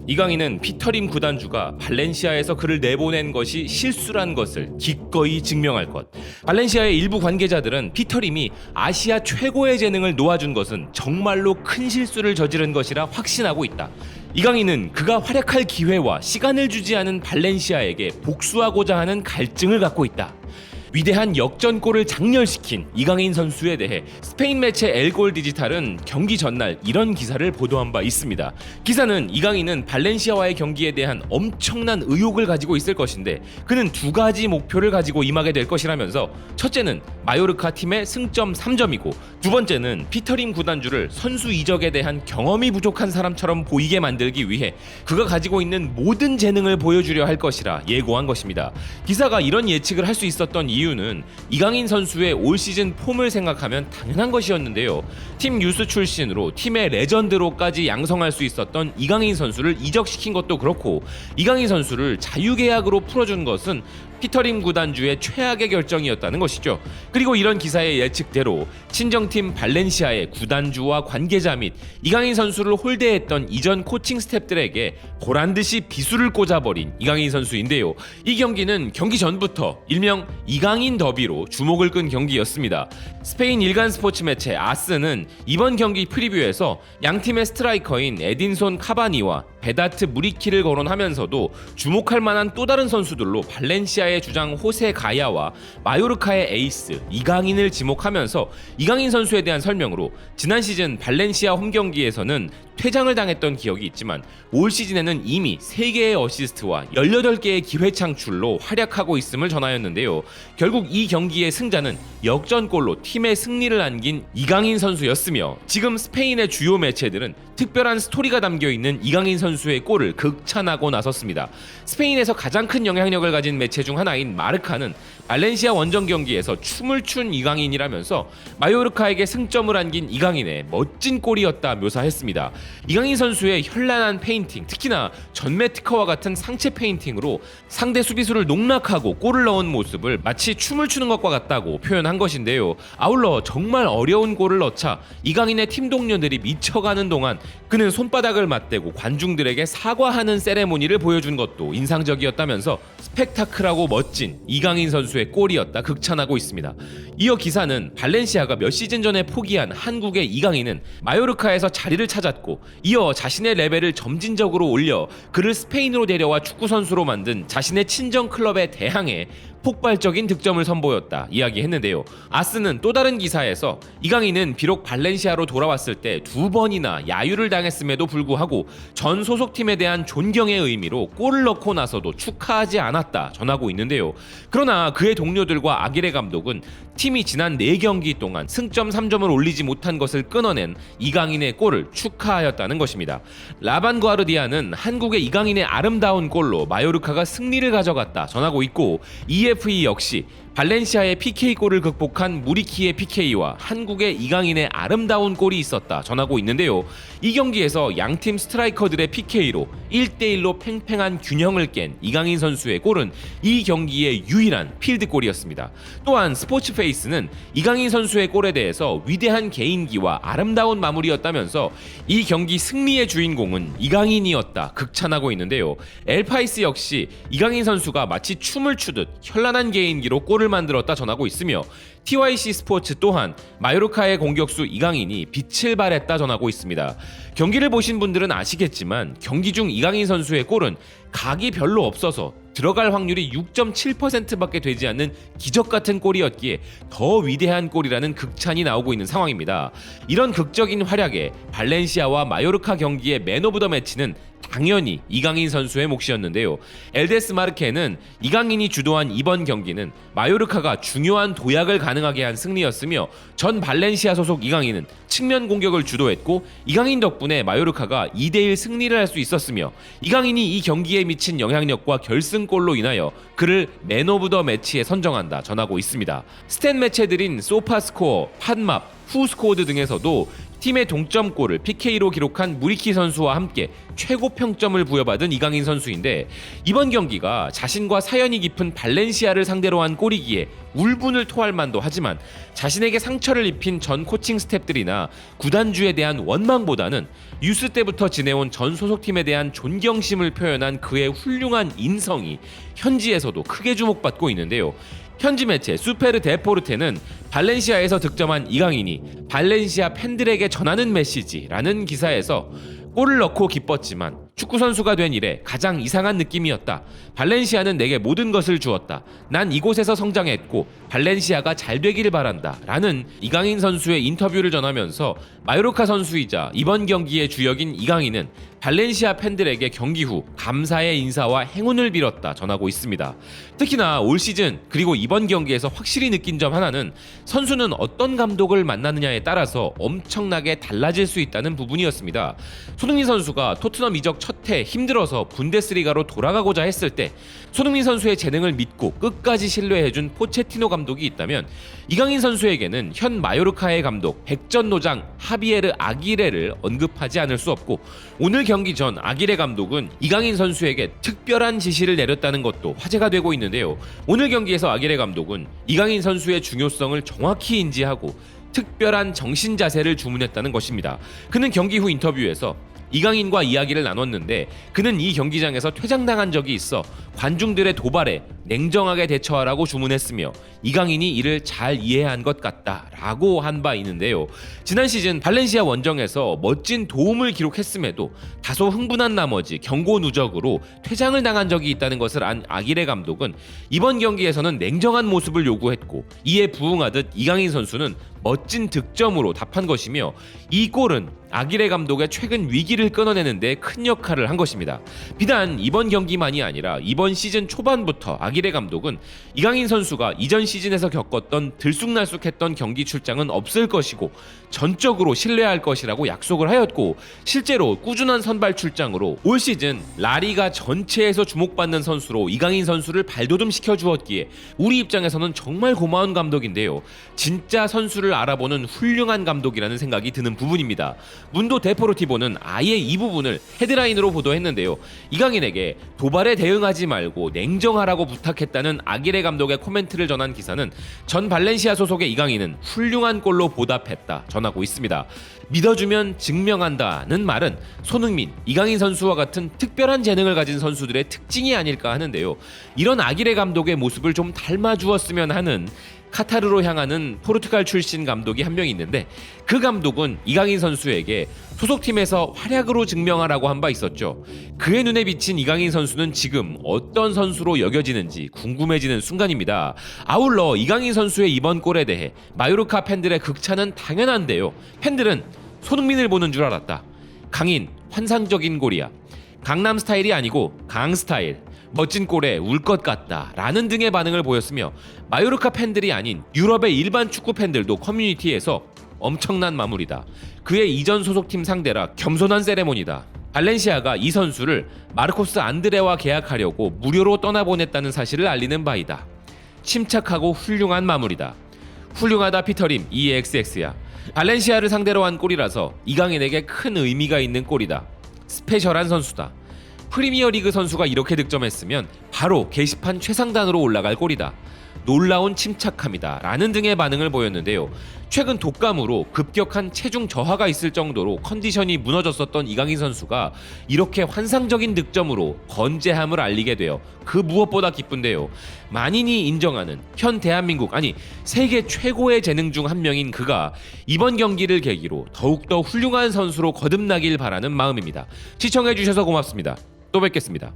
이강인은 피터림 구단주가 발렌시아에서 그를 내보낸 것이 실수란 것을 기꺼이 증명할 것. 발렌시아의 일부 관계자들은 피터림이 아시아 최고의 재능을 놓아준 것은 정말로 큰 실수를 저지른 것이라 확신하고 있다. 이강인은 그가 활약할 기회와 시간을 주지 않은 발렌시아에게 복수하고자 하는 갈증을 갖고 있다. 위대한 역전골을 장렬시킨 이강인 선수에 대해 스페인 매체 엘골 디지털은 경기 전날 이런 기사를 보도한 바 있습니다. 기사는 이강인은 발렌시아와의 경기에 대한 엄청난 의욕을 가지고 있을 것인데 그는 두 가지 목표를 가지고 임하게 될 것이라면서 첫째는 마요르카 팀의 승점 3점이고 두 번째는 피터림 구단주를 선수 이적에 대한 경험이 부족한 사람처럼 보이게 만들기 위해 그가 가지고 있는 모든 재능을 보여주려 할 것이라 예고한 것입니다. 기사가 이런 예측을 할 수 있었던 이유는 이강인 선수의 올 시즌 폼을 생각하면 당연한 것이었는데요. 팀 유스 출신으로 팀의 레전드로까지 양성할 수 있었던 이강인 선수를 이적시킨 것도 그렇고 이강인 선수를 자유계약으로 풀어준 것은 피터림 구단주의 최악의 결정이었다는 것이죠. 그리고 이런 기사의 예측대로 친정팀 발렌시아의 구단주와 관계자 및 이강인 선수를 홀대했던 이전 코칭 스태프들에게 보란듯이 비수를 꽂아버린 이강인 선수인데요. 이 경기는 경기 전부터 일명 이강인 더비로 주목을 끈 경기였습니다. 스페인 일간 스포츠 매체 아스는 이번 경기 프리뷰에서 양팀의 스트라이커인 에딘손 카바니와 베다트 무리키를 거론하면서도 주목할 만한 또 다른 선수들로 발렌시아의 주장 호세 가야와 마요르카의 에이스 이강인을 지목하면서 이강인 선수에 대한 설명으로 지난 시즌 발렌시아 홈 경기에서는 퇴장을 당했던 기억이 있지만 올 시즌에는 이미 3개의 어시스트와 18개의 기회 창출로 활약하고 있음을 전하였는데요. 결국 이 경기의 승자는 역전골로 팀의 승리를 안긴 이강인 선수였으며 지금 스페인의 주요 매체들은 특별한 스토리가 담겨있는 이강인 선수의 골을 극찬하고 나섰습니다. 스페인에서 가장 큰 영향력을 가진 매체 중 하나인 마르카는 발렌시아 원정 경기에서 춤을 춘 이강인이라면서 마요르카에게 승점을 안긴 이강인의 멋진 골이었다 묘사했습니다. 이강인 선수의 현란한 페인팅, 특히나 전매 특허와 같은 상체 페인팅으로 상대 수비수를 농락하고 골을 넣은 모습을 마치 춤을 추는 것과 같다고 표현한 것인데요. 아울러 정말 어려운 골을 넣자 이강인의 팀 동료들이 미쳐가는 동안 그는 손바닥을 맞대고 관중들에게 사과하는 세레모니를 보여준 것도 인상적이었다면서 스펙타클하고 멋진 이강인 선수의 골이었다 극찬하고 있습니다. 이어 기사는 발렌시아가 몇 시즌 전에 포기한 한국의 이강인은 마요르카에서 자리를 찾았고 이어 자신의 레벨을 점진적으로 올려 그를 스페인으로 데려와 축구 선수로 만든 자신의 친정 클럽에 대항해 폭발적인 득점을 선보였다 이야기했는데요. 아스는 또 다른 기사에서 이강인은 비록 발렌시아로 돌아왔을 때 2번이나 야유를 당했음에도 불구하고 전 소속팀에 대한 존경의 의미로 골을 넣고 나서도 축하하지 않았다 전하고 있는데요. 그러나 그의 동료들과 아기레 감독은 팀이 지난 4경기 동안 승점 3점을 올리지 못한 것을 끊어낸 이강인의 골을 축하하였다는 것입니다. 라반 과르디아는 한국의 이강인의 아름다운 골로 마요르카가 승리를 가져갔다 전하고 있고 EFE 역시 발렌시아의 PK골을 극복한 무리키의 PK와 한국의 이강인의 아름다운 골이 있었다 전하고 있는데요. 이 경기에서 양팀 스트라이커들의 PK로 1대1로 팽팽한 균형을 깬 이강인 선수의 골은 이 경기의 유일한 필드골이었습니다. 또한 스포츠페이스는 이강인 선수의 골에 대해서 위대한 개인기와 아름다운 마무리였다면서 이 경기 승리의 주인공은 이강인이었다 극찬하고 있는데요. 엘파이스 역시 이강인 선수가 마치 춤을 추듯 현란한 개인기로 골을 만들었다 전하고 있으며 TYC 스포츠 또한 마요르카의 공격수 이강인이 빛을 발했다 전하고 있습니다. 경기를 보신 분들은 아시겠지만 경기 중 이강인 선수의 골은 각이 별로 없어서 들어갈 확률이 6.7%밖에 되지 않는 기적같은 골이었기에 더 위대한 골이라는 극찬이 나오고 있는 상황입니다. 이런 극적인 활약에 발렌시아와 마요르카 경기의 맨 오브 더 매치는 당연히 이강인 선수의 몫이었는데요. 엘데스 마르케는 이강인이 주도한 이번 경기는 마요르카가 중요한 도약을 가능하게 한 승리였으며 전 발렌시아 소속 이강인은 측면 공격을 주도했고 이강인 덕분에 마요르카가 2대1 승리를 할 수 있었으며 이강인이 이 경기에 미친 영향력과 결승골로 인하여 그를 맨 오브 더 매치에 선정한다 전하고 있습니다. 스탯 매체들인 소파스코어, 팟맙, 후스코어드 등에서도 팀의 동점골을 PK로 기록한 무리키 선수와 함께 최고 평점을 부여받은 이강인 선수인데 이번 경기가 자신과 사연이 깊은 발렌시아를 상대로 한 골이기에 울분을 토할 만도 하지만 자신에게 상처를 입힌 전 코칭 스태프들이나 구단주에 대한 원망보다는 유스 때부터 지내온 전 소속팀에 대한 존경심을 표현한 그의 훌륭한 인성이 현지에서도 크게 주목받고 있는데요. 현지 매체 수페르 데포르테는 발렌시아에서 득점한 이강인이 발렌시아 팬들에게 전하는 메시지라는 기사에서 골을 넣고 기뻤지만 축구 선수가 된 이래 가장 이상한 느낌이었다. 발렌시아는 내게 모든 것을 주었다. 난 이곳에서 성장했고 발렌시아가 잘 되길 바란다. 라는 이강인 선수의 인터뷰를 전하면서 마요르카 선수이자 이번 경기의 주역인 이강인은 발렌시아 팬들에게 경기 후 감사의 인사와 행운을 빌었다 전하고 있습니다. 특히나 올 시즌 그리고 이번 경기에서 확실히 느낀 점 하나는 선수는 어떤 감독을 만나느냐에 따라서 엄청나게 달라질 수 있다는 부분이었습니다. 손흥민 선수가 토트넘 이적 첫 해 힘들어서 분데스리가로 돌아가고자 했을 때 손흥민 선수의 재능을 믿고 끝까지 신뢰해준 포체티노 감독이 있다면 이강인 선수에게는 현 마요르카의 감독 백전노장 하비에르 아기레를 언급하지 않을 수 없고 오늘 경기 전 아기레 감독은 이강인 선수에게 특별한 지시를 내렸다는 것도 화제가 되고 있는데요. 오늘 경기에서 아기레 감독은 이강인 선수의 중요성을 정확히 인지하고 특별한 정신 자세를 주문했다는 것입니다. 그는 경기 후 인터뷰에서 이강인과 이야기를 나눴는데 그는 이 경기장에서 퇴장당한 적이 있어 관중들의 도발에 냉정하게 대처하라고 주문했으며 이강인이 이를 잘 이해한 것 같다라고 한 바 있는데요. 지난 시즌 발렌시아 원정에서 멋진 도움을 기록했음에도 다소 흥분한 나머지 경고 누적으로 퇴장을 당한 적이 있다는 것을 안 아기레 감독은 이번 경기에서는 냉정한 모습을 요구했고 이에 부응하듯 이강인 선수는 멋진 득점으로 답한 것이며 이 골은 아기레 감독의 최근 위기를 끊어내는 데 큰 역할을 한 것입니다. 비단 이번 경기만이 아니라 이번 시즌 초반부터 아기레 감독은 이강인 선수가 이전 시즌에서 겪었던 들쑥날쑥했던 경기 출장은 없을 것이고 전적으로 신뢰할 것이라고 약속을 하였고 실제로 꾸준한 선발 출장으로 올 시즌 라리가 전체에서 주목받는 선수로 이강인 선수를 발돋움시켜 주었기에 우리 입장에서는 정말 고마운 감독인데요. 진짜 선수를 알아보는 훌륭한 감독이라는 생각이 드는 부분입니다. 문도 데포르티보는 아예 이 부분을 헤드라인으로 보도했는데요. 이강인에게 도발에 대응하지 말고 냉정하라고 부탁했다는 아기레 감독의 코멘트를 전한 기사는 전 발렌시아 소속의 이강인은 훌륭한 골로 보답했다 전하고 있습니다. 믿어주면 증명한다는 말은 손흥민, 이강인 선수와 같은 특별한 재능을 가진 선수들의 특징이 아닐까 하는데요. 이런 아기레 감독의 모습을 좀 닮아주었으면 하는 카타르로 향하는 포르투갈 출신 감독이 한 명 있는데 그 감독은 이강인 선수에게 소속팀에서 활약으로 증명하라고 한 바 있었죠. 그의 눈에 비친 이강인 선수는 지금 어떤 선수로 여겨지는지 궁금해지는 순간입니다. 아울러 이강인 선수의 이번 골에 대해 마요르카 팬들의 극찬은 당연한데요. 팬들은 손흥민을 보는 줄 알았다. 강인, 환상적인 골이야. 강남 스타일이 아니고 강 스타일. 멋진 골에 울 것 같다 라는 등의 반응을 보였으며 마요르카 팬들이 아닌 유럽의 일반 축구 팬들도 커뮤니티에서 엄청난 마무리다. 그의 이전 소속팀 상대라 겸손한 세레모니다. 발렌시아가 이 선수를 마르코스 안드레와 계약하려고 무료로 떠나보냈다는 사실을 알리는 바이다. 침착하고 훌륭한 마무리다. 훌륭하다 피터림 EXX야. 발렌시아를 상대로 한 골이라서 이강인에게 큰 의미가 있는 골이다. 스페셜한 선수다. 프리미어리그 선수가 이렇게 득점했으면 바로 게시판 최상단으로 올라갈 골이다. 놀라운 침착함이다 라는 등의 반응을 보였는데요. 최근 독감으로 급격한 체중 저하가 있을 정도로 컨디션이 무너졌었던 이강인 선수가 이렇게 환상적인 득점으로 건재함을 알리게 되어 그 무엇보다 기쁜데요. 만인이 인정하는 현 대한민국 아니 세계 최고의 재능 중 한 명인 그가 이번 경기를 계기로 더욱더 훌륭한 선수로 거듭나길 바라는 마음입니다. 시청해주셔서 고맙습니다. 또 뵙겠습니다.